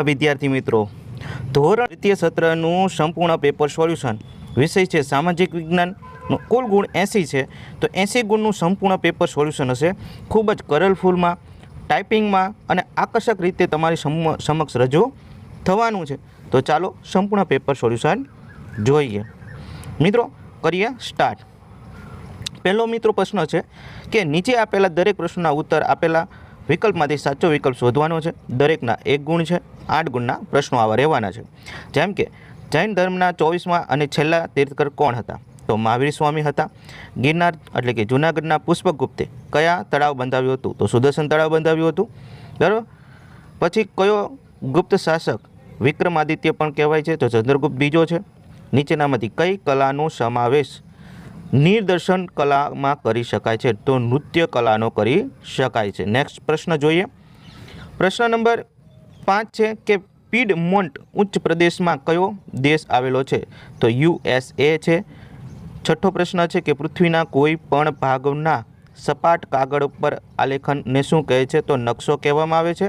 વિદ્યાર્થી મિત્રો, ધોરણ દ્વિતીય સત્રનું સંપૂર્ણ પેપર સોલ્યુશન વિષય છે સામાજિક વિજ્ઞાનનો કુલ ગુણ 80 છે. તો 80 ગુણનું સંપૂર્ણ પેપર સોલ્યુશન હશે. ખૂબ જ કલરફુલમાં, ટાઈપિંગમાં અને આકર્ષક રીતે તમારી સમક્ષ રજૂ થવાનું છે. તો ચાલો સંપૂર્ણ પેપર સોલ્યુશન જોઈએ. મિત્રો, કરીએ સ્ટાર્ટ. પહેલો મિત્રો પ્રશ્ન છે કે નીચે આપેલા દરેક પ્રશ્નના ઉત્તર આપેલા વિકલ્પમાંથી સાચો વિકલ્પ શોધવાનો છે. દરેકના 1 ગુણ છે. 8 ગુણના પ્રશ્નો આવા રહેવાના છે. જેમ કે જૈન ધર્મના 24મા અને છેલ્લા તીર્થકર કોણ હતા? તો મહાવીર સ્વામી હતા. ગિરનાર એટલે કે જૂનાગઢના પુષ્પગુપ્તે કયા તળાવ બંધાવ્યું હતું? તો સુદર્શન તળાવ બંધાવ્યું હતું. બરાબર. પછી કયો ગુપ્ત શાસક વિક્રમાદિત્ય પણ કહેવાય છે? તો ચંદ્રગુપ્ત બીજો છે. નીચેનામાંથી કઈ કલાનો સમાવેશ નિદર્શન કલામાં કરી શકાય છે? તો નૃત્ય કલાનો કરી શકાય છે. નેક્સ્ટ પ્રશ્ન જોઈએ. પ્રશ્ન નંબર 5 છે કે પીડમોન્ટ ઉચ્ચ પ્રદેશમાં કયો દેશ આવેલો છે? તો USA છે. છઠ્ઠો પ્રશ્ન છે કે પૃથ્વીના કોઈ પણ ભાગના સપાટ કાગળ પર આલેખનને શું કહે છે? તો નકશો કહેવામાં આવે છે.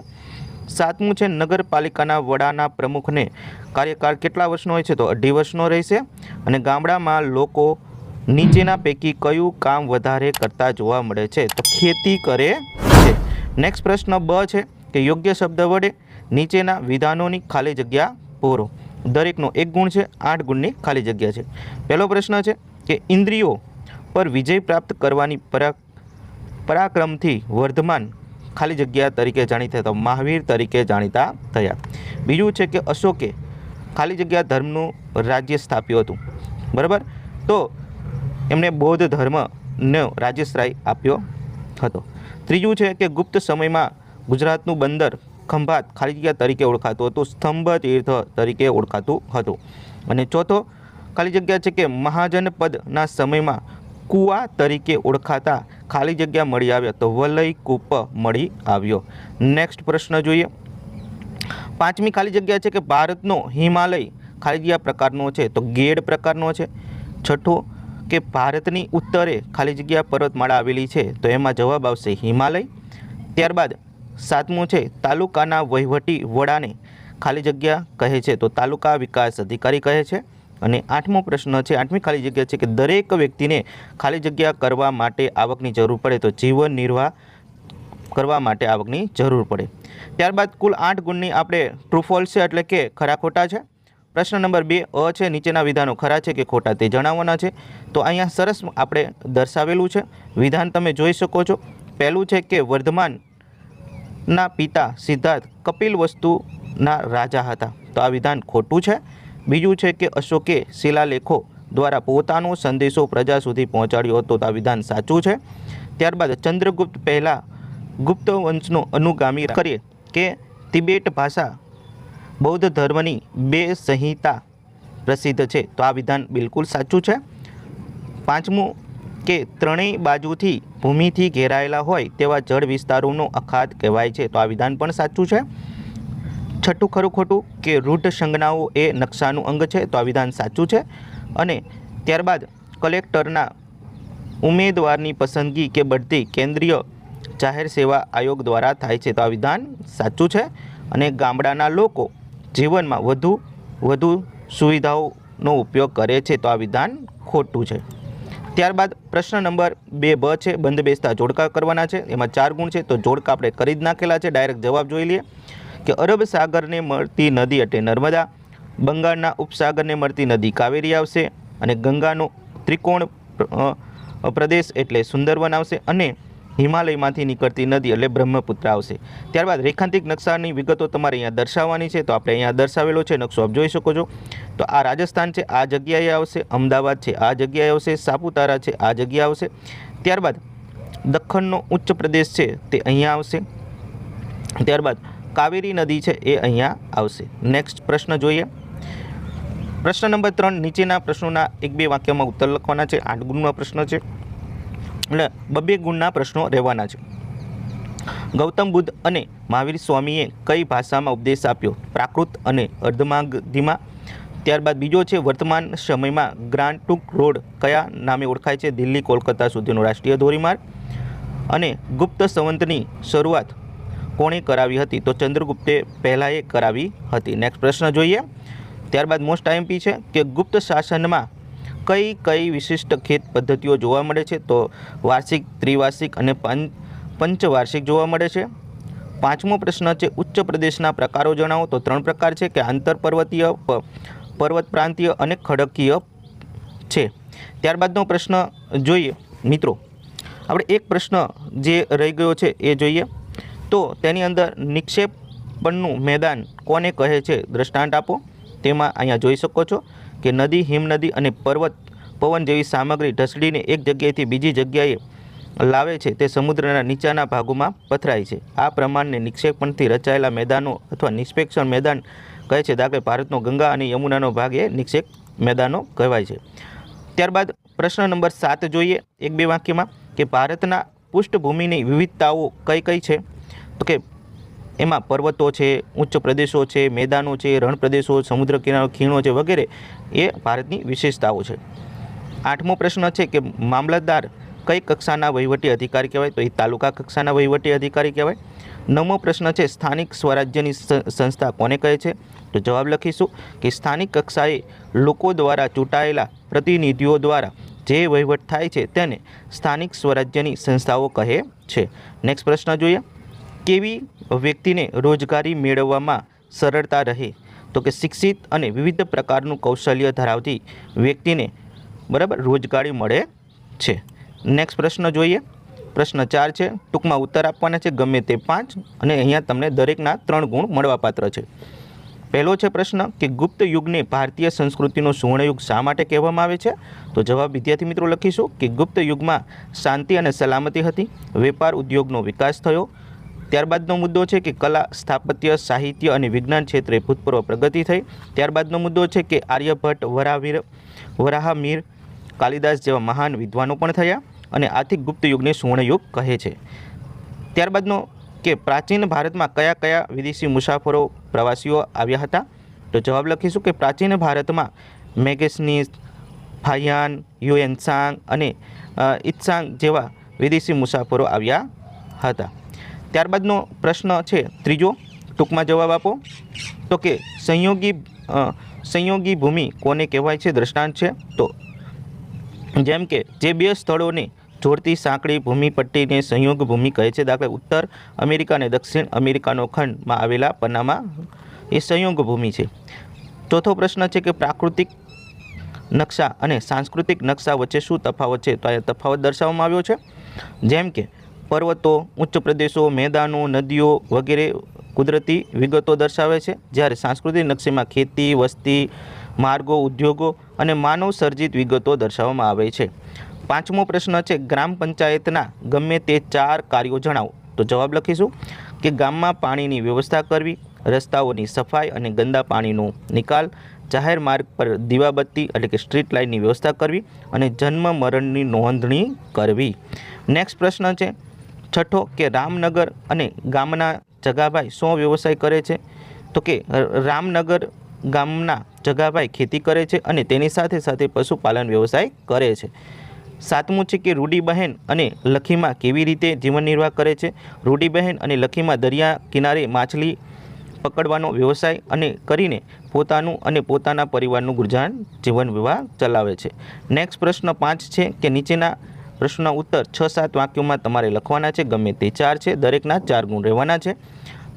7મું છે નગરપાલિકાના વડાના પ્રમુખને કાર્યકાળ કેટલા વર્ષનો હોય છે? તો 2.5 વર્ષનો રહેશે. અને ગામડામાં લોકો નીચેના પૈકી કયું કામ વધારે કરતા જોવા મળે છે? તો ખેતી કરે છે. નેક્સ્ટ પ્રશ્ન 2 છે કે યોગ્ય શબ્દ વડે નીચેના વિધાનોની ખાલી જગ્યા પૂરો. દરેકનો 1 ગુણ છે. 8 ગુણની ખાલી જગ્યા છે. પહેલો પ્રશ્ન છે કે ઇન્દ્રિયો પર વિજય પ્રાપ્ત કરવાની પરાક્રમથી વર્ધમાન ખાલી જગ્યા તરીકે જાણીતા હતા? મહાવીર તરીકે જાણીતા થયા. બીજું છે કે અશોકે ખાલી જગ્યા ધર્મનું રાજ્ય સ્થાપ્યું હતું. બરાબર. તો એમણે બૌદ્ધ ધર્મનો રાજ્યશ્રાય આપ્યો હતો. ત્રીજું છે કે ગુપ્ત સમયમાં ગુજરાતનું બંદર ખંભાત ખાલી જગ્યા તરીકે ઓળખાતું હતું. સ્તંભ તીર્થ તરીકે ઓળખાતું હતું. અને ચોથો ખાલી જગ્યા છે કે મહાજનપદના સમયમાં કુવા તરીકે ઓળખાતા ખાલી જગ્યા મળી આવ્યા? તો વલય કૂપ મળી આવ્યો. નેક્સ્ટ પ્રશ્ન જોઈએ. 5મી ખાલી જગ્યા છે કે ભારતનો હિમાલય ખાલી જગ્યા પ્રકારનો છે? તો ગેડ પ્રકારનો છે. છઠ્ઠો કે ભારતની ઉત્તરે ખાલી જગ્યા પર્વતમાળા આવેલી છે? તો એમાં જવાબ આવશે હિમાલય. ત્યારબાદ 7મું છે તાલુકાના વહીવટી વડાને ખાલી જગ્યા કહે છે? તો તાલુકા વિકાસ અધિકારી કહે છે. અને 8મો પ્રશ્ન છે, 8મી ખાલી જગ્યા છે કે દરેક વ્યક્તિને ખાલી જગ્યા કરવા માટે આવકની જરૂર પડે? તો જીવન નિર્વાહ કરવા માટે આવકની જરૂર પડે. ત્યારબાદ કુલ 8 ગુણની આપણે ટ્રુ ફોલ્સ છે એટલે કે ખરા ખોટા છે. પ્રશ્ન નંબર 2 અ છે નીચેના વિધાનો ખરા છે કે ખોટા તે જણાવવાના છે. તો અહીંયા સરસ આપણે દર્શાવેલું છે. વિધાન તમે જોઈ શકો છો. પહેલું છે કે વર્ધમાનના પિતા સિદ્ધાર્થ કપિલવસ્તુના રાજા હતા. તો આ વિધાન ખોટું છે. બીજું છે કે અશોકે શિલાલેખો દ્વારા પોતાનો સંદેશો પ્રજા સુધી પહોંચાડ્યો હતો. તો આ વિધાન સાચું છે. ત્યારબાદ ચંદ્રગુપ્ત પહેલાં ગુપ્ત વંશનો અનુગામી કરીએ કે તિબેટ ભાષા બૌદ્ધ ધર્મની 2 સંહિતા પ્રસિદ્ધ છે? તો આ વિધાન બિલકુલ સાચું છે. 5મું કે ત્રણેય બાજુથી ભૂમિથી ઘેરાયેલા હોય તેવા જળ વિસ્તારોનો અખાત કહેવાય છે? તો આ વિધાન પણ સાચું છે. 6થું ખરું ખોટું કે રૂઢ સંજ્ઞાઓ એ નકશાનું અંગ છે? તો આ વિધાન સાચું છે. અને ત્યારબાદ કલેક્ટરના ઉમેદવારની પસંદગી કે બઢતી કેન્દ્રીય જાહેર સેવા આયોગ દ્વારા થાય છે? તો આ વિધાન સાચું છે. અને ગામડાના લોકો જીવનમાં વધુ સુવિધાઓનો ઉપયોગ કરે છે? તો આ વિધાન ખોટું છે. ત્યારબાદ પ્રશ્ન નંબર 2 છે બંધ બેસતા જોડકા કરવાના છે. એમાં 4 ગુણ છે. તો જોડકા આપણે કરી જ નાખેલા છે. ડાયરેક્ટ જવાબ જોઈ લઈએ કે અરબ સાગરને મળતી નદી એટલે નર્મદા, બંગાળના ઉપસાગરને મળતી નદી કાવેરી આવશે, અને ગંગાનો ત્રિકોણ પ્રદેશ એટલે સુંદરવન આવશે, અને હિમાલયમાંથી નીકળતી નદી એટલે બ્રહ્મપુત્ર આવશે. ત્યારબાદ રેખાંતિક નકશાની વિગતો તમારે અહીંયા દર્શાવવાની છે. તો આપણે અહીંયા દર્શાવેલો છે નકશો આપ જોઈ શકો છો. તો આ રાજસ્થાન છે, આ જગ્યાએ આવશે. અમદાવાદ છે, આ જગ્યાએ આવશે. સાપુતારા છે, આ જગ્યા આવશે. ત્યારબાદ દખ્ખણનો ઉચ્ચ પ્રદેશ છે તે અહીંયા આવશે. ત્યારબાદ કાવેરી નદી છે એ અહીંયા આવશે. નેક્સ્ટ પ્રશ્ન જોઈએ. પ્રશ્ન નંબર 3 નીચેના પ્રશ્નોના 1-2 વાક્યમાં ઉત્તર લખવાના છે. 8 ગુણનો પ્રશ્ન છે એટલે 2 ગુણના પ્રશ્નો રહેવાના છે. ગૌતમ બુદ્ધ અને મહાવીર સ્વામીએ કઈ ભાષામાં ઉપદેશ આપ્યો? પ્રાકૃત અને અર્ધમાગધીમાં. ત્યારબાદ બીજો છે વર્તમાન સમયમાં ગ્રાન્ડ ટ્રંક રોડ કયા નામે ઓળખાય છે? દિલ્હી કોલકાતા સુધીનો રાષ્ટ્રીય ધોરીમાર્ગ. અને ગુપ્ત સંવંતની શરૂઆત કોણે કરાવી હતી? તો ચંદ્રગુપ્તે પહેલાંએ કરાવી હતી. નેક્સ્ટ પ્રશ્ન જોઈએ. ત્યારબાદ મોસ્ટ આઈએમપી છે કે ગુપ્ત શાસનમાં કઈ કઈ વિશિષ્ટ ખેત પદ્ધતિઓ જોવા મળે છે? તો વાર્ષિક, ત્રિવાર્ષિક અને પંચવાર્ષિક જોવા મળે છે. પાંચમો પ્રશ્ન છે ઉચ્ચ પ્રદેશના પ્રકારો જણાવો. તો 3 પ્રકાર છે કે આંતર પર્વતીય, પર્વત પ્રાંતીય અને ખડકીય છે. ત્યારબાદનો પ્રશ્ન જોઈએ મિત્રો. આપણે એક પ્રશ્ન જે રહી ગયો છે એ જોઈએ. તો તેની અંદર નિક્ષેપણનું મેદાન કોને કહે છે? દ્રષ્ટાંત આપો. તેમાં અહીંયા જોઈ શકો છો કે નદી, હિમનદી અને પવન જેવી સામગ્રી ઢસડીને એક જગ્યાએથી બીજી જગ્યાએ લાવે છે તે સમુદ્રના નીચાના ભાગોમાં પથરાય છે. આ પ્રમાણને નિક્ષેપણથી રચાયેલા મેદાનો અથવા નિક્ષેપણ મેદાન કહે છે. દાખલે ભારતનો ગંગા અને યમુનાનો ભાગ એ નિક્ષેપ મેદાનો કહેવાય છે. ત્યારબાદ પ્રશ્ન નંબર 7 જોઈએ 1-2 વાક્યમાં કે ભારતના પૃષ્ઠભૂમિની વિવિધતાઓ કઈ કઈ છે? તો કે એમાં પર્વતો છે, ઉચ્ચ પ્રદેશો છે, મેદાનો છે, રણ પ્રદેશો, સમુદ્ર કિનારો, ખીણો છે વગેરે એ ભારતની વિશેષતાઓ છે. 8મો પ્રશ્ન છે કે મામલતદાર કઈ કક્ષાના વહીવટી અધિકારી કહેવાય? તો એ તાલુકા કક્ષાના વહીવટી અધિકારી કહેવાય. 9મો પ્રશ્ન છે સ્થાનિક સ્વરાજ્યની સંસ્થા કોને કહે છે? તો જવાબ લખીશું કે સ્થાનિક કક્ષાએ લોકો દ્વારા ચૂંટાયેલા પ્રતિનિધિઓ દ્વારા જે વહીવટ થાય છે તેને સ્થાનિક સ્વરાજ્યની સંસ્થાઓ કહે છે. નેક્સ્ટ પ્રશ્ન જોઈએ. કેવી વ્યક્તિને રોજગારી મેળવવામાં સરળતા રહે? તો કે શિક્ષિત અને વિવિધ પ્રકારનું કૌશલ્ય ધરાવતી વ્યક્તિને બરાબર રોજગારી મળે છે. નેક્સ્ટ પ્રશ્ન જોઈએ. પ્રશ્ન 4 છે. ટૂંકમાં ઉત્તર આપવાના છે ગમે તે 5 અને અહીંયા તમને દરેકના 3 ગુણ મળવાપાત્ર છે. પહેલો છે પ્રશ્ન કે ગુપ્ત યુગને ભારતીય સંસ્કૃતિનો સુવર્ણયુગ શા માટે કહેવામાં આવે છે? તો જવાબ વિદ્યાર્થી મિત્રો લખીશું કે ગુપ્ત યુગમાં શાંતિ અને સલામતી હતી, વેપાર ઉદ્યોગનો વિકાસ થયો. ત્યારબાદનો મુદ્દો છે કે કલા, સ્થાપત્ય, સાહિત્ય અને વિજ્ઞાન ક્ષેત્રે ભૂતપૂર્વ પ્રગતિ થઈ. ત્યારબાદનો મુદ્દો છે કે આર્યભટ્ટ, વરાહમીર, કાલિદાસ જેવા મહાન વિદ્વાનો પણ થયા અને આથી ગુપ્ત યુગને સુવર્ણયુગ કહે છે. ત્યારબાદનો કે પ્રાચીન ભારતમાં કયા કયા વિદેશી મુસાફરો, પ્રવાસીઓ આવ્યા હતા? તો જવાબ લખીશું કે પ્રાચીન ભારતમાં મેગેસનીસ, ફાહિયાન, યુએનસાંગ અને ઇત્સાંગ જેવા વિદેશી મુસાફરો આવ્યા હતા. ત્યારબાદનો પ્રશ્ન છે ત્રીજો, ટૂંકમાં જવાબ આપો. તો કે સંયોગી ભૂમિ કોને કહેવાય છે? દ્રષ્ટાંત છે. તો જેમ કે જે 2 સ્થળોને જોડતી સાંકડી ભૂમિપટ્ટીને સંયોગ ભૂમિ કહે છે. દાખલા ઉત્તર અમેરિકા અને દક્ષિણ અમેરિકાનો ખંડમાં આવેલા પનામા એ સંયોગ ભૂમિ છે. ચોથો પ્રશ્ન છે કે પ્રાકૃતિક નકશા અને સાંસ્કૃતિક નકશા વચ્ચે શું તફાવત છે? તો આ તફાવત દર્શાવવામાં આવ્યો છે. જેમ કે પર્વતો, ઉચ્ચ પ્રદેશો, મેદાનો, નદીઓ વગેરે કુદરતી વિગતો દર્શાવે છે, જ્યારે સાંસ્કૃતિક નકશામાં ખેતી, વસ્તી, માર્ગો, ઉદ્યોગો અને માનવ સર્જિત વિગતો દર્શાવવામાં આવે છે. 5મો પ્રશ્ન છે ગ્રામ પંચાયતના ગમે તે 4 કાર્યો જણાવો. તો જવાબ લખીશું કે ગામમાં પાણીની વ્યવસ્થા કરવી, રસ્તાઓની સફાઈ અને ગંદા પાણીનો નિકાલ, જાહેર માર્ગ પર દીવાબત્તી એટલે કે સ્ટ્રીટ લાઇટની વ્યવસ્થા કરવી અને જન્મ મરણની નોંધણી કરવી. નેક્સ્ટ પ્રશ્ન છે 6થો કે રામનગર અને ગામના જગાભાઈ શું વ્યવસાય કરે છે? તો કે રામનગર ગામના જગાભાઈ ખેતી કરે છે અને તેની સાથે સાથે પશુપાલન વ્યવસાય કરે છે. 7મું છે કે રૂડીબહેન અને લખીમાં કેવી રીતે જીવન નિર્વાહ કરે છે? રૂડીબહેન અને લખીમાં દરિયા કિનારે માછલી પકડવાનો વ્યવસાય અને કરીને પોતાનું અને પોતાના પરિવારનું ગુજરાન જીવન વિવાહ ચલાવે છે. નેક્સ્ટ પ્રશ્ન 5 છે કે નીચેના પ્રશ્નના ઉત્તર 6-7 વાક્યોમાં તમારે લખવાના છે. ગમે તે 4 છે, દરેકના 4 ગુણ રહેવાના છે.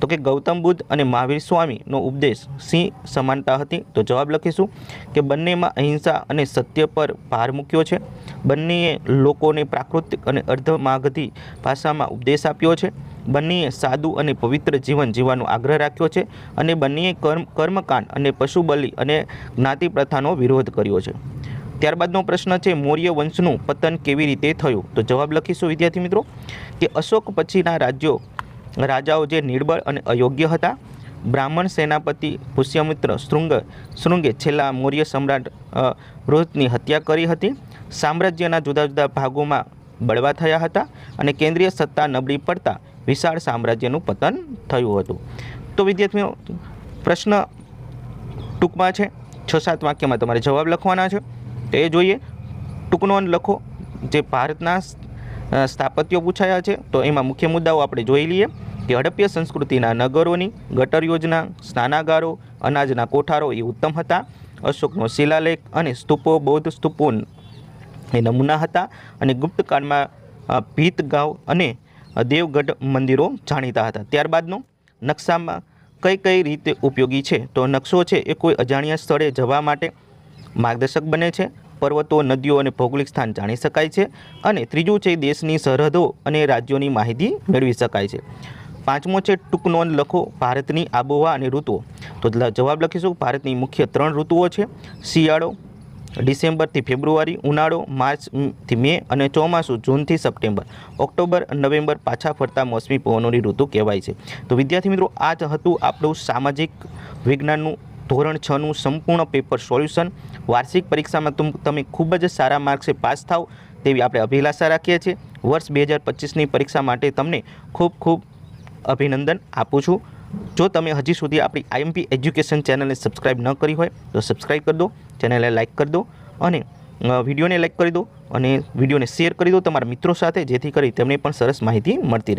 તો કે ગૌતમ બુદ્ધ અને મહાવીર સ્વામીનો ઉપદેશ શી સમાનતા હતી? તો જવાબ લખીશું કે બંનેમાં અહિંસા અને સત્ય પર ભાર મૂક્યો છે. બંનેએ લોકોને પ્રાકૃતિક અને અર્ધમાગધી ભાષામાં ઉપદેશ આપ્યો છે. બંનેએ સાદું અને પવિત્ર જીવન જીવવાનો આગ્રહ રાખ્યો છે અને બંનેએ કર્મકાંડ અને પશુબલિ અને જ્ઞાતિ પ્રથાનો વિરોધ કર્યો છે. ત્યારબાદનો પ્રશ્ન છે મૌર્ય વંશનું પતન કેવી રીતે થયું? તો જવાબ લખીશું વિદ્યાર્થી મિત્રો કે અશોક પછીના રાજાઓ જે નિર્બળ અને અયોગ્ય હતા. બ્રાહ્મણ સેનાપતિ પુષ્યમિત્ર શૃંગે છેલ્લા મૌર્ય સમ્રાટ રોહિતની હત્યા કરી હતી. સામ્રાજ્યના જુદા જુદા ભાગોમાં બળવા થયા હતા અને કેન્દ્રીય સત્તા નબળી પડતા વિશાળ સામ્રાજ્યનું પતન થયું હતું. તો વિદ્યાર્થીઓ પ્રશ્ન ટૂંકમાં છે, 6-7 વાક્યમાં તમારે જવાબ લખવાના છે. તો એ જોઈએ. ટૂંકનો લખો. જે ભારતના સ્થાપત્યો પૂછાયા છે તો એમાં મુખ્ય મુદ્દાઓ આપણે જોઈ લઈએ કે હડપ્પા સંસ્કૃતિના નગરોની ગટર યોજના, સ્નાનાગારો, અનાજના કોઠારો એ ઉત્તમ હતા. અશોકનો શિલાલેખ અને સ્તૂપો બૌદ્ધ સ્તૂપો એ નમૂના હતા. અને ગુપ્ત કાળમાં ભીતગાંવ અને દેવગઢ મંદિરો જાણીતા હતા. ત્યારબાદનો નકશામાં કઈ કઈ રીતે ઉપયોગી છે, તો નકશો છે એ કોઈ અજાણ્યા સ્થળે જવા માટે માર્ગદર્શક બને છે. પર્વતો, નદીઓ અને ભૌગોલિક સ્થાન જાણી શકાય છે. અને ત્રીજું છે દેશની સરહદો અને રાજ્યોની માહિતી મેળવી શકાય છે. પાંચમો છે ટૂંક નોંધ લખો ભારતની આબોહવા અને ઋતુઓ. તો જવાબ લખીશું ભારતની મુખ્ય 3 ઋતુઓ છે: શિયાળો ડિસેમ્બરથી ફેબ્રુઆરી, ઉનાળો માર્ચથી મે અને ચોમાસું જૂનથી સપ્ટેમ્બર. ઓક્ટોબર, નવેમ્બર પાછા ફરતા મોસમી પવનોની ઋતુ કહેવાય છે. તો વિદ્યાર્થી મિત્રો, આ જ હતું આપણું સામાજિક વિજ્ઞાનનું ધોરણ 6નું સંપૂર્ણ પેપર સોલ્યુશન. વાર્ષિક પરીક્ષામાં તમે ખૂબ જ સારા માર્ક્સે પાસ થાવ તેવી આપણે અભિલાષા રાખીએ છીએ. વર્ષ 2025ની પરીક્ષા માટે તમને ખૂબ ખૂબ અભિનંદન આપું છું. જો તમે હજી સુધી આપણી આઈએમપી એજ્યુકેશન ચેનલને સબસ્ક્રાઈબ ન કરી હોય તો સબસ્ક્રાઈબ કરી દો, ચેનલને લાઇક કરી દો અને વિડીયોને લાઇક કરી દો અને વિડીયોને શેર કરી દો તમારા મિત્રો સાથે, જેથી કરી તેમને પણ સરસ માહિતી મળતી રહે.